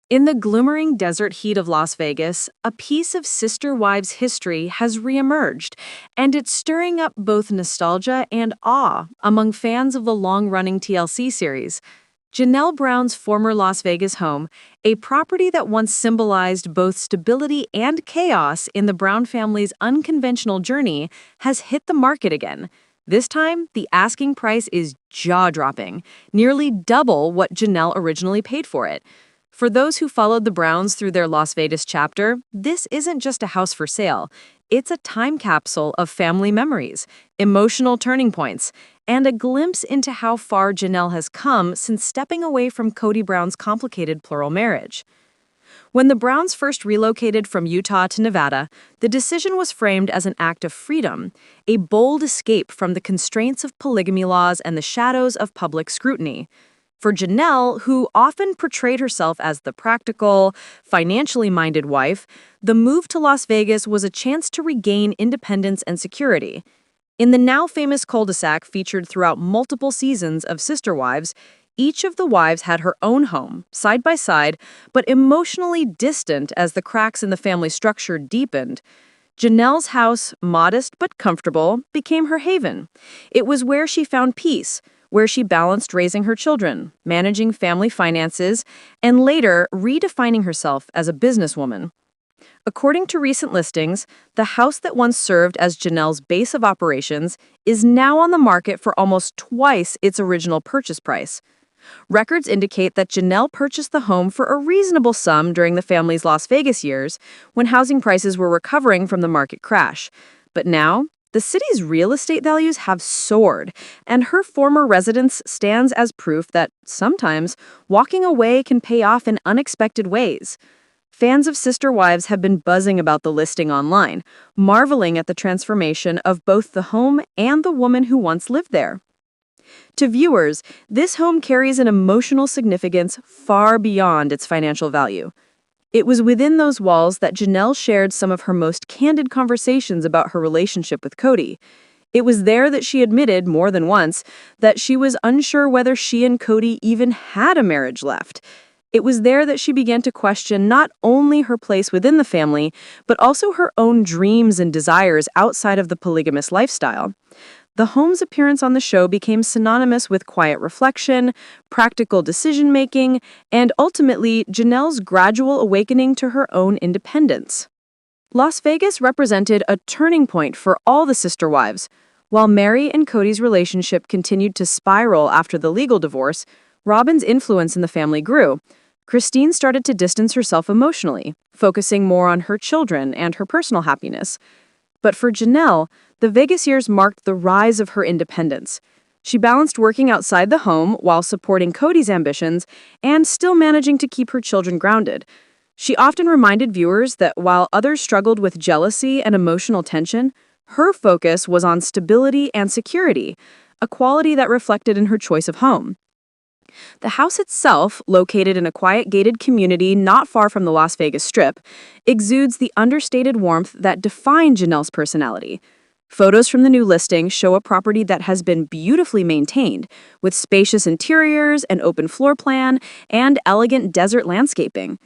In the glimmering desert heat of Las Vegas, a piece of Sister Wives history has reemerged, and it's stirring up both nostalgia and awe among fans of the long-running TLC series. Janelle Brown's former Las Vegas home, a property that once symbolized both stability and chaos in the Brown family's unconventional journey, has hit the market again. This time, the asking price is jaw-dropping, nearly double what Janelle originally paid for it. For those who followed the Browns through their Las Vegas chapter, this isn't just a house for sale. It's a time capsule of family memories, emotional turning points, and a glimpse into how far Janelle has come since stepping away from Cody Brown's complicated plural marriage. When the Browns first relocated from Utah to Nevada, the decision was framed as an act of freedom, a bold escape from the constraints of polygamy laws and the shadows of public scrutiny. For Janelle, who often portrayed herself as the practical, financially minded wife, the move to Las Vegas was a chance to regain independence and security. In the now famous cul-de-sac featured throughout multiple seasons of Sister Wives, each of the wives had her own home, side by side, but emotionally distant as the cracks in the family structure deepened. Janelle's house, modest but comfortable, became her haven. It was where she found peace, where she balanced raising her children, managing family finances, and later redefining herself as a businesswoman. According to recent listings, the house that once served as Janelle's base of operations is now on the market for almost twice its original purchase price. Records indicate that Janelle purchased the home for a reasonable sum during the family's Las Vegas years, when housing prices were recovering from the market crash. But now, the city's real estate values have soared, and her former residence stands as proof that sometimes walking away can pay off in unexpected ways. Fans of Sister Wives have been buzzing about the listing online, marveling at the transformation of both the home and the woman who once lived there. To viewers, this home carries an emotional significance far beyond its financial value. It was within those walls that Janelle shared some of her most candid conversations about her relationship with Cody. It was there that she admitted, more than once, that she was unsure whether she and Cody even had a marriage left. It was there that she began to question not only her place within the family, but also her own dreams and desires outside of the polygamous lifestyle. The home's appearance on the show became synonymous with quiet reflection, practical decision-making, and ultimately, Janelle's gradual awakening to her own independence. Las Vegas represented a turning point for all the Sister Wives. While Mary and Cody's relationship continued to spiral after the legal divorce, Robin's influence in the family grew. Christine started to distance herself emotionally, focusing more on her children and her personal happiness. But for Janelle, the Vegas years marked the rise of her independence. She balanced working outside the home while supporting Cody's ambitions and still managing to keep her children grounded. She often reminded viewers that while others struggled with jealousy and emotional tension, her focus was on stability and security, a quality that reflected in her choice of home. The house itself, located in a quiet gated community not far from the Las Vegas Strip, exudes the understated warmth that defined Janelle's personality. Photos from the new listing show a property that has been beautifully maintained, with spacious interiors, an open floor plan, and elegant desert landscaping.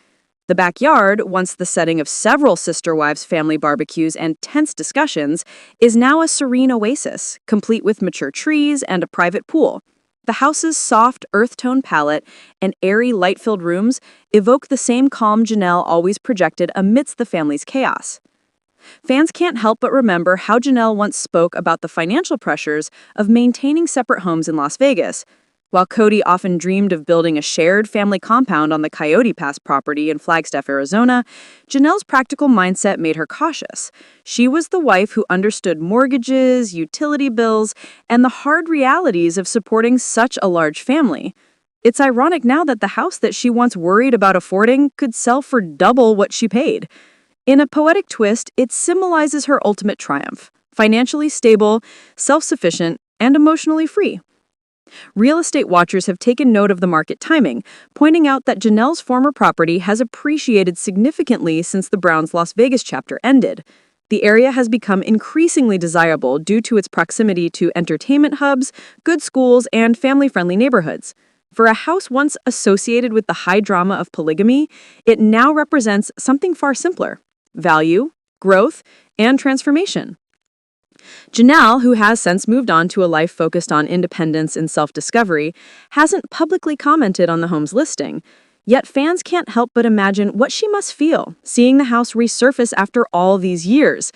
The backyard, once the setting of several Sister Wives family barbecues and tense discussions, is now a serene oasis, complete with mature trees and a private pool. The house's soft, earth-tone palette and airy, light-filled rooms evoke the same calm Janelle always projected amidst the family's chaos. Fans can't help but remember how Janelle once spoke about the financial pressures of maintaining separate homes in Las Vegas. While Cody often dreamed of building a shared family compound on the Coyote Pass property in Flagstaff, Arizona, Janelle's practical mindset made her cautious. She was the wife who understood mortgages, utility bills, and the hard realities of supporting such a large family. It's ironic now that the house that she once worried about affording could sell for double what she paid. In a poetic twist, it symbolizes her ultimate triumph: financially stable, self-sufficient, and emotionally free. Real estate watchers have taken note of the market timing, pointing out that Janelle's former property has appreciated significantly since the Browns' Las Vegas chapter ended. The area has become increasingly desirable due to its proximity to entertainment hubs, good schools, and family-friendly neighborhoods. For a house once associated with the high drama of polygamy, it now represents something far simpler: value, growth, and transformation. Janelle, who has since moved on to a life focused on independence and self-discovery, hasn't publicly commented on the home's listing. Yet fans can't help but imagine what she must feel, seeing the house resurface after all these years.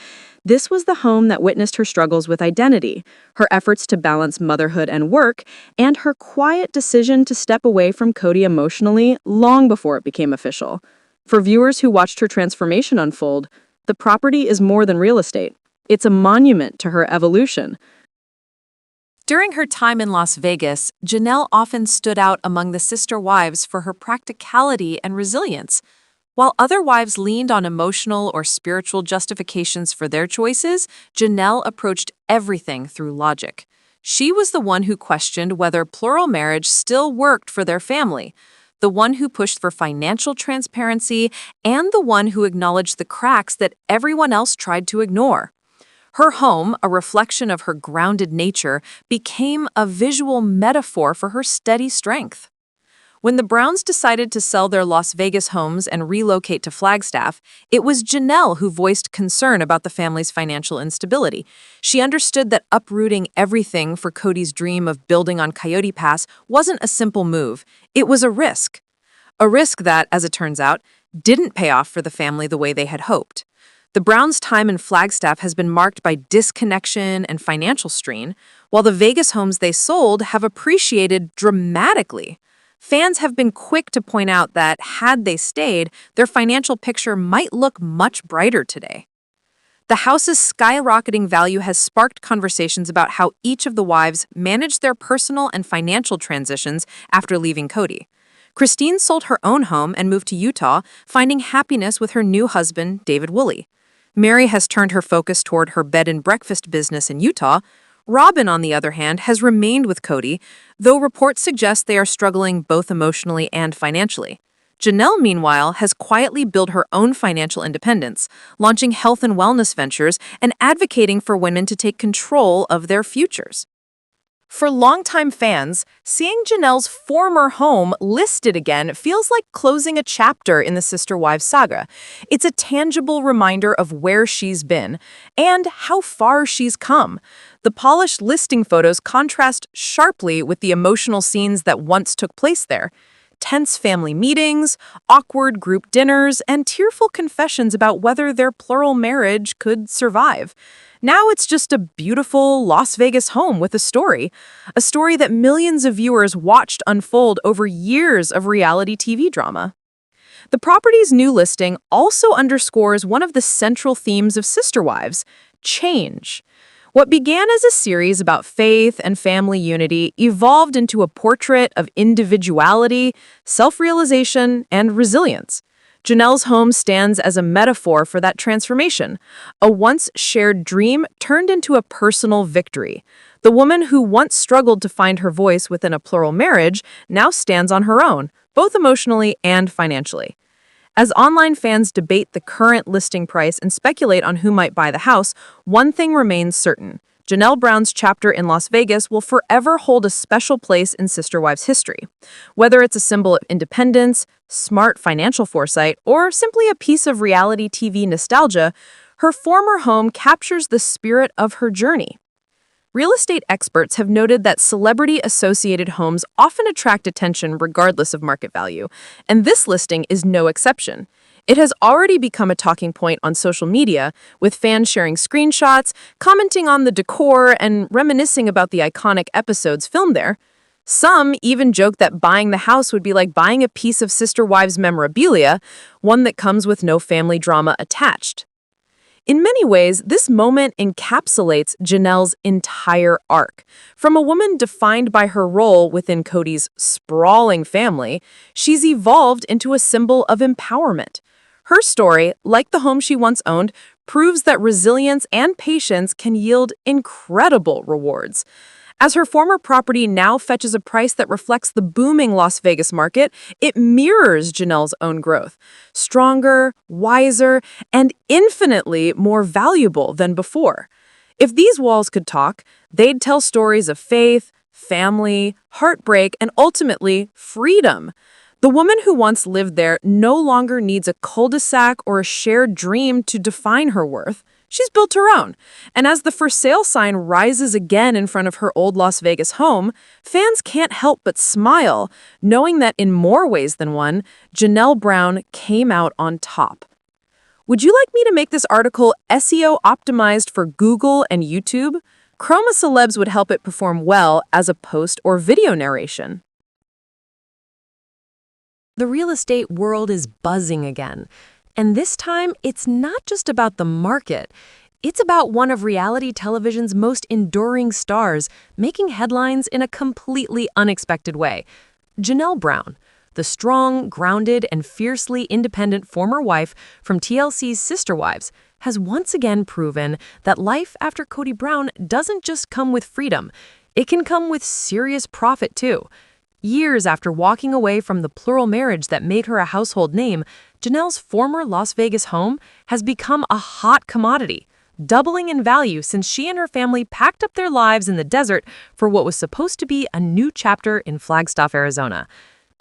This was the home that witnessed her struggles with identity, her efforts to balance motherhood and work, and her quiet decision to step away from Cody emotionally long before it became official. For viewers who watched her transformation unfold, the property is more than real estate. It's a monument to her evolution. During her time in Las Vegas, Janelle often stood out among the sister wives for her practicality and resilience. While other wives leaned on emotional or spiritual justifications for their choices, Janelle approached everything through logic. She was the one who questioned whether plural marriage still worked for their family, the one who pushed for financial transparency, and the one who acknowledged the cracks that everyone else tried to ignore. Her home, a reflection of her grounded nature, became a visual metaphor for her steady strength. When the Browns decided to sell their Las Vegas homes and relocate to Flagstaff, it was Janelle who voiced concern about the family's financial instability. She understood that uprooting everything for Cody's dream of building on Coyote Pass wasn't a simple move. It was a risk. A risk that, as it turns out, didn't pay off for the family the way they had hoped. The Browns' time in Flagstaff has been marked by disconnection and financial strain, while the Vegas homes they sold have appreciated dramatically. Fans have been quick to point out that, had they stayed, their financial picture might look much brighter today. The house's skyrocketing value has sparked conversations about how each of the wives managed their personal and financial transitions after leaving Cody. Christine sold her own home and moved to Utah, finding happiness with her new husband, David Woolley. Mary has turned her focus toward her bed and breakfast business in Utah. Robin, on the other hand, has remained with Cody, though reports suggest they are struggling both emotionally and financially. Janelle, meanwhile, has quietly built her own financial independence, launching health and wellness ventures and advocating for women to take control of their futures. For longtime fans, seeing Janelle's former home listed again feels like closing a chapter in the Sister Wives saga. It's a tangible reminder of where she's been and how far she's come. The polished listing photos contrast sharply with the emotional scenes that once took place there. Tense family meetings, awkward group dinners, and tearful confessions about whether their plural marriage could survive. Now it's just a beautiful Las Vegas home with a story that millions of viewers watched unfold over years of reality TV drama. The property's new listing also underscores one of the central themes of Sister Wives: change. What began as a series about faith and family unity evolved into a portrait of individuality, self-realization, and resilience. Janelle's home stands as a metaphor for that transformation. A once shared dream turned into a personal victory. The woman who once struggled to find her voice within a plural marriage now stands on her own, both emotionally and financially. As online fans debate the current listing price and speculate on who might buy the house, one thing remains certain: Janelle Brown's chapter in Las Vegas will forever hold a special place in Sister Wives history. Whether it's a symbol of independence, smart financial foresight, or simply a piece of reality TV nostalgia, her former home captures the spirit of her journey. Real estate experts have noted that celebrity-associated homes often attract attention regardless of market value, and this listing is no exception. It has already become a talking point on social media, with fans sharing screenshots, commenting on the decor, and reminiscing about the iconic episodes filmed there. Some even joke that buying the house would be like buying a piece of Sister Wives memorabilia, one that comes with no family drama attached. In many ways, this moment encapsulates Janelle's entire arc. From a woman defined by her role within Cody's sprawling family, she's evolved into a symbol of empowerment. Her story, like the home she once owned, proves that resilience and patience can yield incredible rewards. As her former property now fetches a price that reflects the booming Las Vegas market, it mirrors Janelle's own growth. Stronger, wiser, and infinitely more valuable than before. If these walls could talk, they'd tell stories of faith, family, heartbreak, and ultimately, freedom. The woman who once lived there no longer needs a cul-de-sac or a shared dream to define her worth. She's built her own. And as the for sale sign rises again in front of her old Las Vegas home, fans can't help but smile, knowing that in more ways than one, Janelle Brown came out on top. Would you like me to make this article SEO optimized for Google and YouTube? Chroma Celebs would help it perform well as a post or video narration. The real estate world is buzzing again. And this time, it's not just about the market. It's about one of reality television's most enduring stars making headlines in a completely unexpected way. Janelle Brown, the strong, grounded, and fiercely independent former wife from TLC's Sister Wives, has once again proven that life after Kody Brown doesn't just come with freedom. It can come with serious profit, too. Years after walking away from the plural marriage that made her a household name, Janelle's former Las Vegas home has become a hot commodity, doubling in value since she and her family packed up their lives in the desert for what was supposed to be a new chapter in Flagstaff, Arizona.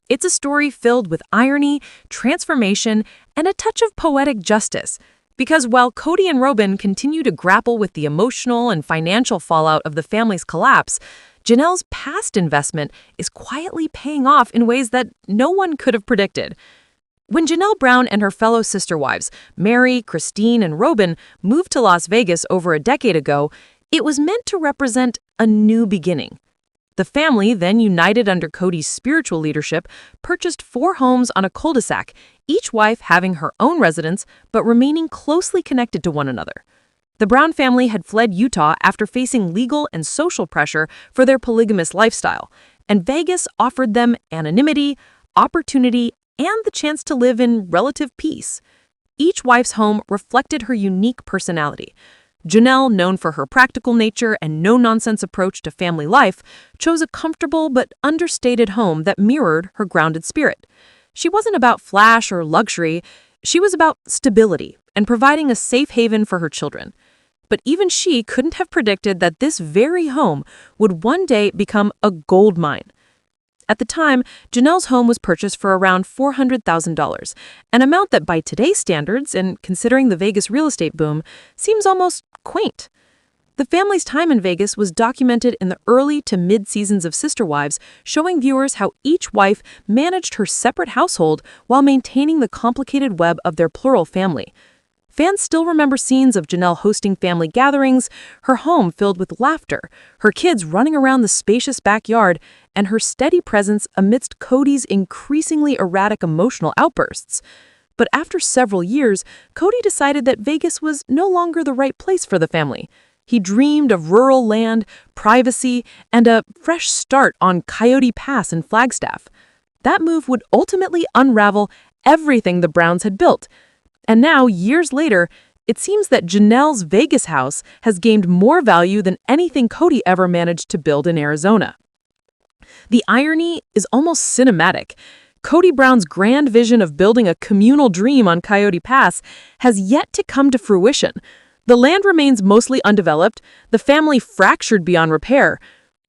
It's a story filled with irony, transformation, and a touch of poetic justice. Because while Kody and Robyn continue to grapple with the emotional and financial fallout of the family's collapse, Janelle's past investment is quietly paying off in ways that no one could have predicted. When Janelle Brown and her fellow sister wives, Mary, Christine, and Robyn, moved to Las Vegas over a decade ago, it was meant to represent a new beginning. The family, then united under Kody's spiritual leadership, purchased 4 homes on a cul-de-sac, each wife having her own residence but remaining closely connected to one another. The Brown family had fled Utah after facing legal and social pressure for their polygamous lifestyle, and Vegas offered them anonymity, opportunity, and the chance to live in relative peace. Each wife's home reflected her unique personality. Janelle, known for her practical nature and no-nonsense approach to family life, chose a comfortable but understated home that mirrored her grounded spirit. She wasn't about flash or luxury. She was about stability and providing a safe haven for her children. But even she couldn't have predicted that this very home would one day become a gold mine. At the time, Janelle's home was purchased for around $400,000, an amount that by today's standards, and considering the Vegas real estate boom, seems almost quaint. The family's time in Vegas was documented in the early to mid-seasons of Sister Wives, showing viewers how each wife managed her separate household while maintaining the complicated web of their plural family. Fans still remember scenes of Janelle hosting family gatherings, her home filled with laughter, her kids running around the spacious backyard, and her steady presence amidst Kody's increasingly erratic emotional outbursts. But after several years, Kody decided that Vegas was no longer the right place for the family. He dreamed of rural land, privacy, and a fresh start on Coyote Pass in Flagstaff. That move would ultimately unravel everything the Browns had built. And now, years later, it seems that Janelle's Vegas house has gained more value than anything Kody ever managed to build in Arizona. The irony is almost cinematic. Kody Brown's grand vision of building a communal dream on Coyote Pass has yet to come to fruition. The land remains mostly undeveloped, the family fractured beyond repair.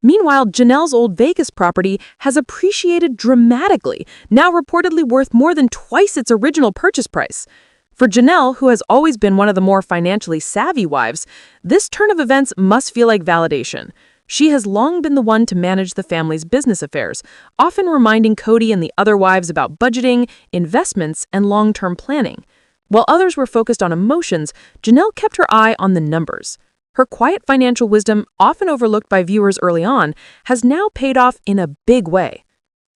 Meanwhile, Janelle's old Vegas property has appreciated dramatically, now reportedly worth more than twice its original purchase price. For Janelle, who has always been one of the more financially savvy wives, this turn of events must feel like validation. She has long been the one to manage the family's business affairs, often reminding Kody and the other wives about budgeting, investments, and long-term planning. While others were focused on emotions, Janelle kept her eye on the numbers. Her quiet financial wisdom, often overlooked by viewers early on, has now paid off in a big way.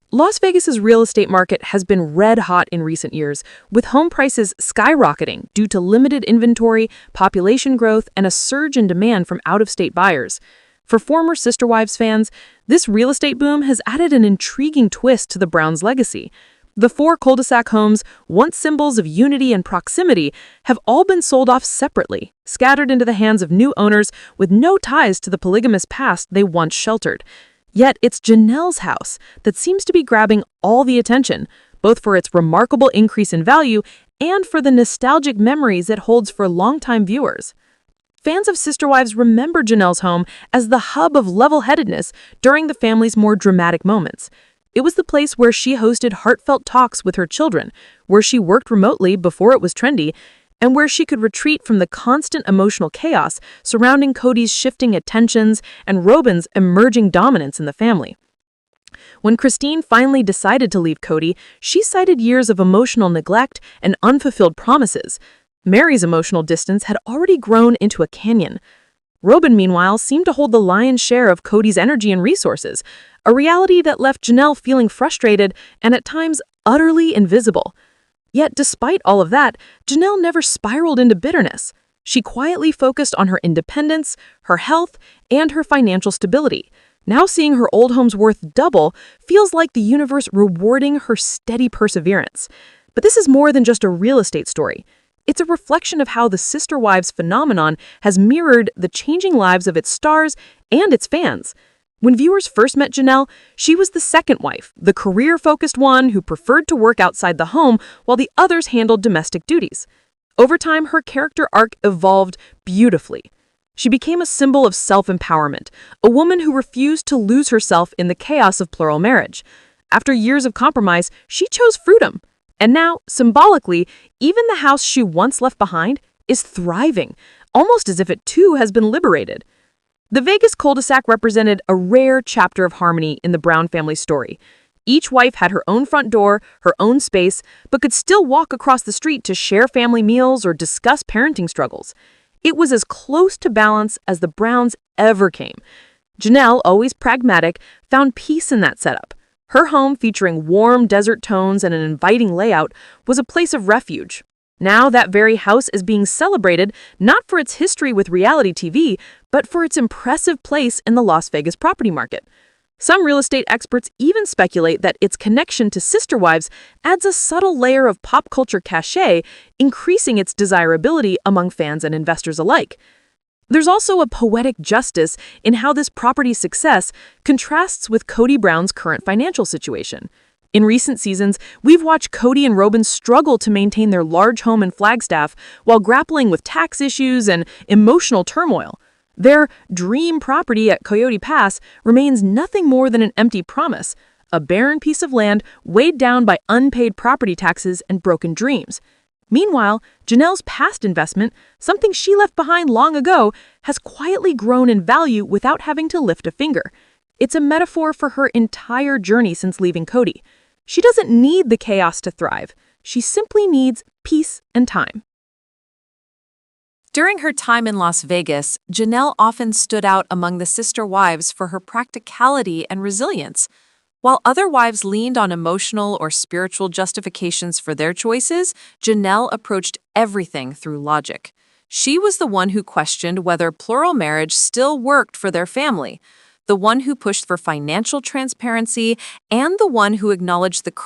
Las Vegas's real estate market has been red hot in recent years, with home prices skyrocketing due to limited inventory, population growth, and a surge in demand from out-of-state buyers. For former Sister Wives fans, this real estate boom has added an intriguing twist to the Browns' legacy. The 4 cul-de-sac homes, once symbols of unity and proximity, have all been sold off separately, scattered into the hands of new owners with no ties to the polygamous past they once sheltered. Yet it's Janelle's house that seems to be grabbing all the attention, both for its remarkable increase in value and for the nostalgic memories it holds for longtime viewers. Fans of Sister Wives remember Janelle's home as the hub of level-headedness during the family's more dramatic moments. It was the place where she hosted heartfelt talks with her children, where she worked remotely before it was trendy, and where she could retreat from the constant emotional chaos surrounding Cody's shifting attentions and Robin's emerging dominance in the family. When Christine finally decided to leave Cody, she cited years of emotional neglect and unfulfilled promises. Mary's emotional distance had already grown into a canyon. Robin, meanwhile, seemed to hold the lion's share of Cody's energy and resources, a reality that left Janelle feeling frustrated and at times utterly invisible. Yet, despite all of that, Janelle never spiraled into bitterness. She quietly focused on her independence, her health, and her financial stability. Now seeing her old home's worth double feels like the universe rewarding her steady perseverance. But this is more than just a real estate story. It's a reflection of how the Sister Wives phenomenon has mirrored the changing lives of its stars and its fans. When viewers first met Janelle, she was the second wife, the career-focused one who preferred to work outside the home while the others handled domestic duties. Over time, her character arc evolved beautifully. She became a symbol of self-empowerment, a woman who refused to lose herself in the chaos of plural marriage. After years of compromise, she chose freedom. And now, symbolically, even the house she once left behind is thriving, almost as if it too has been liberated. The Vegas cul-de-sac represented a rare chapter of harmony in the Brown family story. Each wife had her own front door, her own space, but could still walk across the street to share family meals or discuss parenting struggles. It was as close to balance as the Browns ever came. Janelle, always pragmatic, found peace in that setup. Her home, featuring warm desert tones and an inviting layout, was a place of refuge. Now that very house is being celebrated not for its history with reality TV, but for its impressive place in the Las Vegas property market. Some real estate experts even speculate that its connection to Sister Wives adds a subtle layer of pop culture cachet, increasing its desirability among fans and investors alike. There's also a poetic justice in how this property's success contrasts with Cody Brown's current financial situation. In recent seasons, we've watched Cody and Robin struggle to maintain their large home in Flagstaff while grappling with tax issues and emotional turmoil. Their dream property at Coyote Pass remains nothing more than an empty promise, a barren piece of land weighed down by unpaid property taxes and broken dreams. Meanwhile, Janelle's past investment, something she left behind long ago, has quietly grown in value without having to lift a finger. It's a metaphor for her entire journey since leaving Cody. She doesn't need the chaos to thrive. She simply needs peace and time. During her time in Las Vegas, Janelle often stood out among the sister wives for her practicality and resilience. While other wives leaned on emotional or spiritual justifications for their choices, Janelle approached everything through logic. She was the one who questioned whether plural marriage still worked for their family, the one who pushed for financial transparency, and the one who acknowledged the